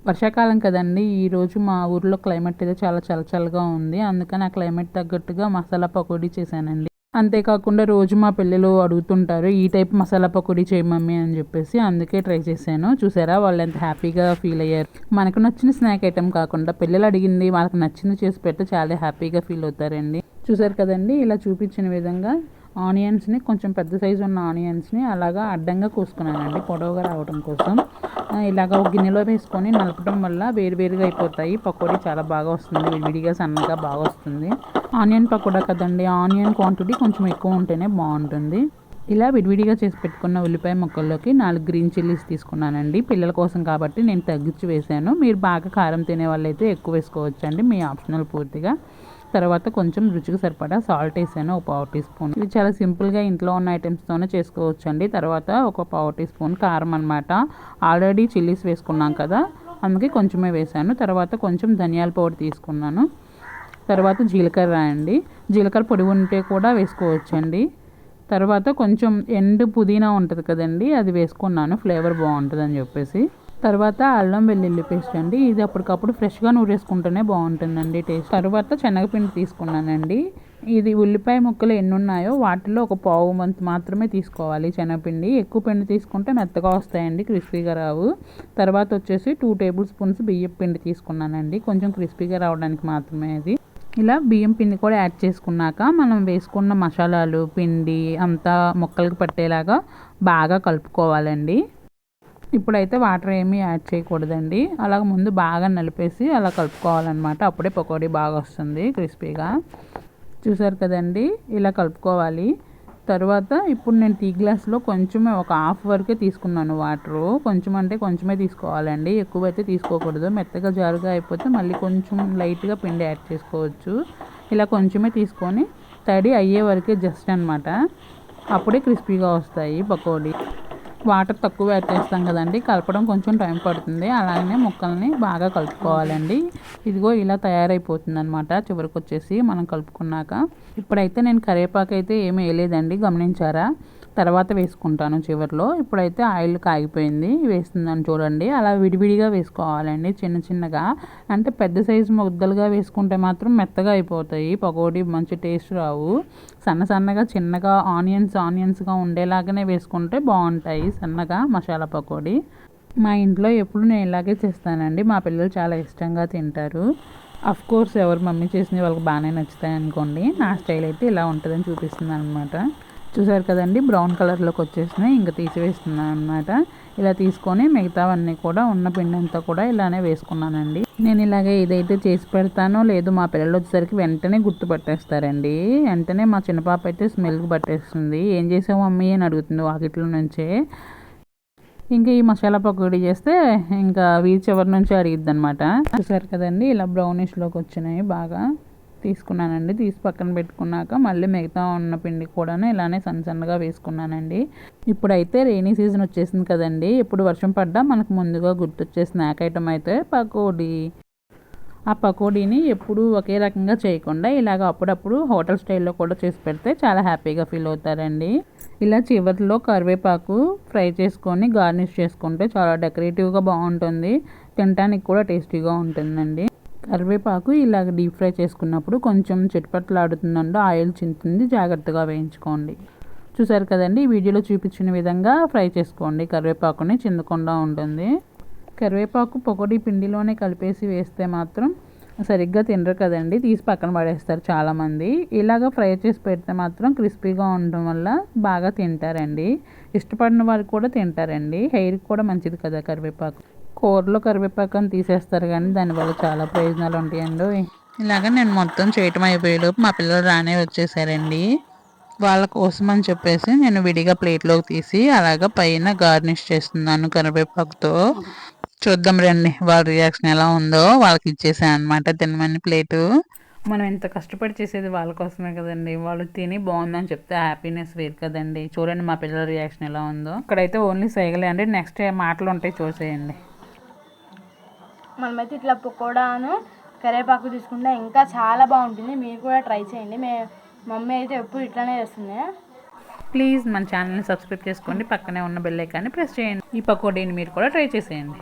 వర్షాకాలం కదండి. ఈరోజు మా ఊర్లో క్లైమేట్ అయితే చాలా చల్లగా ఉంది. అందుకని ఆ క్లైమేట్ తగ్గట్టుగా మసాలా పకోడీ చేశానండి. అంతేకాకుండా రోజు మా పిల్లలు అడుగుతుంటారు, ఈ టైప్ మసాలా పకోడీ చేయి మమ్మీ అని చెప్పేసి. అందుకే ట్రై చేశాను. చూసారా వాళ్ళు ఎంత హ్యాపీగా ఫీల్ అయ్యారు. మనకు నచ్చిన స్నాక్ ఐటెం కాకుండా పిల్లలు అడిగింది వాళ్ళకి నచ్చింది చేసి పెడితే చాలా హ్యాపీగా ఫీల్ అవుతారండి. చూసారు కదండి, ఇలా చూపించిన విధంగా ఆనియన్స్ని, కొంచెం పెద్ద సైజు ఉన్న ఆనియన్స్ని అలాగా అడ్డంగా కోసుకున్నానండి పొడవుగా రావడం కోసం. ఇలాగ ఒక గిన్నెలో వేసుకొని నలపడం వల్ల వేరువేరుగా అయిపోతాయి. పకోడీ చాలా బాగా వస్తుంది, విడివిడిగా సన్నగా బాగా వస్తుంది. ఆనియన్ పకోడా కదండి, ఆనియన్ క్వాంటిటీ కొంచెం ఎక్కువ ఉంటేనే బాగుంటుంది. ఇలా విడివిడిగా చేసి పెట్టుకున్న ఉల్లిపాయ ముక్కల్లోకి 4 గ్రీన్ చిల్లీస్ తీసుకున్నానండి. పిల్లల కోసం కాబట్టి నేను తగ్గించి వేసాను. మీరు బాగా కారం తినే వాళ్ళైతే ఎక్కువ వేసుకోవచ్చండి, మీ ఆప్షనల్ పూర్తిగా. తర్వాత కొంచెం రుచికి సరిపడా సాల్ట్ వేసాను, ఒక పావు టీ స్పూన్. ఇది చాలా సింపుల్గా ఇంట్లో ఉన్న ఐటమ్స్తోనే చేసుకోవచ్చండి. తర్వాత ఒక పావు టీ స్పూన్ కారం అనమాట. ఆల్రెడీ చిల్లీస్ వేసుకున్నాం కదా, అందుకే కొంచెమే వేసాను. తర్వాత కొంచెం ధనియాల పౌడర్ తీసుకున్నాను. తర్వాత జీలకర్ర అండి, జీలకర్ర పొడి ఉంటే కూడా వేసుకోవచ్చండి. తర్వాత కొంచెం ఎండు పుదీనా ఉంటుంది కదండి, అది వేసుకున్నాను, ఫ్లేవర్ బాగుంటుంది అని చెప్పేసి. తర్వాత అల్లం వెల్లుల్లి పేస్ట్ అండి, ఇది అప్పటికప్పుడు ఫ్రెష్గా నూరేసుకుంటేనే బాగుంటుందండి టేస్ట్. తర్వాత శనగపిండి తీసుకున్నానండి. ఇది ఉల్లిపాయ ముక్కలు ఎన్ని ఉన్నాయో వాటిలో ఒక పావు వంతు మాత్రమే తీసుకోవాలి శనగపిండి. ఎక్కువ పిండి తీసుకుంటే మెత్తగా వస్తాయండి, క్రిస్పీగా రావు. తర్వాత వచ్చేసి 2 టేబుల్ స్పూన్స్ బియ్యం పిండి తీసుకున్నానండి, కొంచెం క్రిస్పీగా రావడానికి మాత్రమే అది. ఇలా బియ్యం పిండి కూడా యాడ్ చేసుకున్నాక మనం వేసుకున్న మసాలాలు పిండి అంతా ముక్కలకు పట్టేలాగా బాగా కలుపుకోవాలండి. ఇప్పుడైతే వాటర్ ఏమీ యాడ్ చేయకూడదండి, అలాగ ముందు బాగా నలిపేసి అలా కలుపుకోవాలన్నమాట. అప్పుడే పకోడీ బాగా వస్తుంది క్రిస్పీగా. చూసారు కదండి, ఇలా కలుపుకోవాలి. తర్వాత ఇప్పుడు నేను టీ గ్లాస్లో కొంచెమే, ఒక హాఫ్ వరకే తీసుకున్నాను వాటరు. కొంచెం అంటే కొంచెమే తీసుకోవాలండి, ఎక్కువైతే తీసుకోకూడదు. మెత్తగా జారుగా అయిపోతే మళ్ళీ కొంచెం లైట్గా పిండి యాడ్ చేసుకోవచ్చు. ఇలా కొంచెమే తీసుకొని తడి అయ్యే వరకే జస్ట్ అనమాట, అప్పుడే క్రిస్పీగా వస్తాయి పకోడీ. వాటర్ తక్కువ యాడ్ చేస్తాం కదండి, కలపడం కొంచెం టైం పడుతుంది. అలాగనే ముక్కల్ని బాగా కలుపుకోవాలండి. ఇదిగో ఇలా తయారైపోతుంది అనమాట చివరికి వచ్చేసి మనం కలుపుకున్నాక. ఇప్పుడైతే నేను కరివేపాకు అయితే ఏమీ వేయలేదండి, గమనించారా? తర్వాత వేసుకుంటాను చివరిలో. ఇప్పుడైతే ఆయిల్ కాగిపోయింది, వేస్తుందని చూడండి. అలా విడివిడిగా వేసుకోవాలండి, చిన్నగా. అంటే పెద్ద సైజు ముద్దలుగా వేసుకుంటే మాత్రం మెత్తగా అయిపోతాయి పకోడీ, మంచి టేస్ట్ రావు. సన్నగా చిన్నగా ఆనియన్స్గా ఉండేలాగానే వేసుకుంటే బాగుంటాయి సన్నగా మసాలా పకోడీ. మా ఇంట్లో ఎప్పుడు నేను ఇలాగే చేస్తానండి, మా పిల్లలు చాలా ఇష్టంగా తింటారు. కోర్స్ ఎవరు మమ్మీ చేసినవి వాళ్ళకి బాగానే నచ్చుతాయి అనుకోండి. నా స్టైల్ అయితే ఇలా ఉంటుందని చూపిస్తున్నాను అనమాట. చూసారు కదండి, బ్రౌన్ కలర్లోకి వచ్చేసినాయి, ఇంకా తీసివేస్తున్నాను అనమాట. ఇలా తీసుకొని మిగతావన్నీ కూడా ఉన్న పిండి అంతా కూడా ఇలానే వేసుకున్నానండి. నేను ఇలాగే ఇదైతే చేసి పెడతానో లేదు, మా పిల్లలు వచ్చేసరికి వెంటనే గుర్తుపట్టేస్తారండి. వెంటనే మా చిన్న పాప అయితే స్మెల్కి పట్టేస్తుంది, ఏం చేసావు మమ్మీ అని అడుగుతుంది వాకిట్లో నుంచే. ఇంకా ఈ మసాలా పకోడీ చేస్తే ఇంకా వీధి చివరి నుంచి అడిగిద్ది అనమాట. చూసారు కదండి, ఇలా బ్రౌనిష్లోకి వచ్చినాయి బాగా. తీసుకున్నానండి, తీసి పక్కన పెట్టుకున్నాక మళ్ళీ మిగతా ఉన్న పిండి కూడా ఇలానే సన్నగా వేసుకున్నానండి. ఇప్పుడైతే రెయినీ సీజన్ వచ్చేసింది కదండి, ఎప్పుడు వర్షం పడ్డా మనకు ముందుగా గుర్తొచ్చే స్నాక్ ఐటమ్ అయితే పకోడీ. ఆ పకోడీని ఎప్పుడూ ఒకే రకంగా చేయకుండా ఇలాగ అప్పుడప్పుడు హోటల్ స్టైల్లో కూడా చేసి పెడితే చాలా హ్యాపీగా ఫీల్ అవుతారండి. ఇలా చివరిలో కరివేపాకు ఫ్రై చేసుకొని గార్నిష్ చేసుకుంటే చాలా డెకరేటివ్గా బాగుంటుంది, తినడానికి కూడా టేస్టీగా ఉంటుందండి. కరివేపాకు ఇలాగ డీప్ ఫ్రై చేసుకున్నప్పుడు కొంచెం చిట్పట్లాడుతుందండి, ఆయిల్ చింతుంది, జాగ్రత్తగా వేయించుకోండి. చూసారు కదండి, ఈ వీడియోలో చూపించిన విధంగా ఫ్రై చేసుకోండి, కరివేపాకుని చిందకుండా ఉంటుంది. కరివేపాకు పకోడీ పిండిలోనే కలిపేసి వేస్తే మాత్రం సరిగ్గా తినరు కదండి, తీసి పక్కన పడేస్తారు చాలామంది. ఇలాగ ఫ్రై చేసి పెడితే మాత్రం క్రిస్పీగా ఉండడం వల్ల బాగా తింటారండి. ఇష్టపడిన వారు కూడా తింటారండి, హెయిర్కి కూడా మంచిది కదా కరివేపాకు. కూరలో కరివేపాకు అని తీసేస్తారు కానీ దానివల్ల చాలా ప్రయోజనాలు ఉంటాయండి. ఇలాగ నేను మొత్తం చేయటం అయిపోయేలోపు మా పిల్లలు రానే వచ్చేసారండి. వాళ్ళ కోసం అని చెప్పేసి నేను విడిగా ప్లేట్లోకి తీసి అలాగ పైన గార్నిష్ చేస్తున్నాను కరివేపాకుతో. చూద్దాం రండి వాళ్ళ రియాక్షన్ ఎలా ఉందో. వాళ్ళకి ఇచ్చేసాను అనమాట తినమని ప్లేటు. మనం ఎంత కష్టపడి చేసేది వాళ్ళ కోసమే కదండి, వాళ్ళు తిని బాగుందని చెప్తే హ్యాపీనెస్ వేరు కదండి. చూడండి మా పిల్లల రియాక్షన్ ఎలా ఉందో. ఇక్కడైతే ఓన్లీ సైగలే అండి, నెక్స్ట్ మాటలు ఉంటాయి చూసేయండి. మనమైతే ఇట్లా పకోడాను కరివేపాకు తీసుకుంటే ఇంకా చాలా బాగుంటుంది, మీరు కూడా ట్రై చేయండి. మమ్మీ అయితే ఎప్పుడు ఇట్లానే చేస్తుంది. ప్లీజ్ మన ఛానల్ని సబ్స్క్రైబ్ చేసుకోండి, పక్కనే ఉన్న బెల్ ఐకాన్ని ప్రెస్ చేయండి. ఈ పకోడీని మీరు కూడా ట్రై చేసేయండి.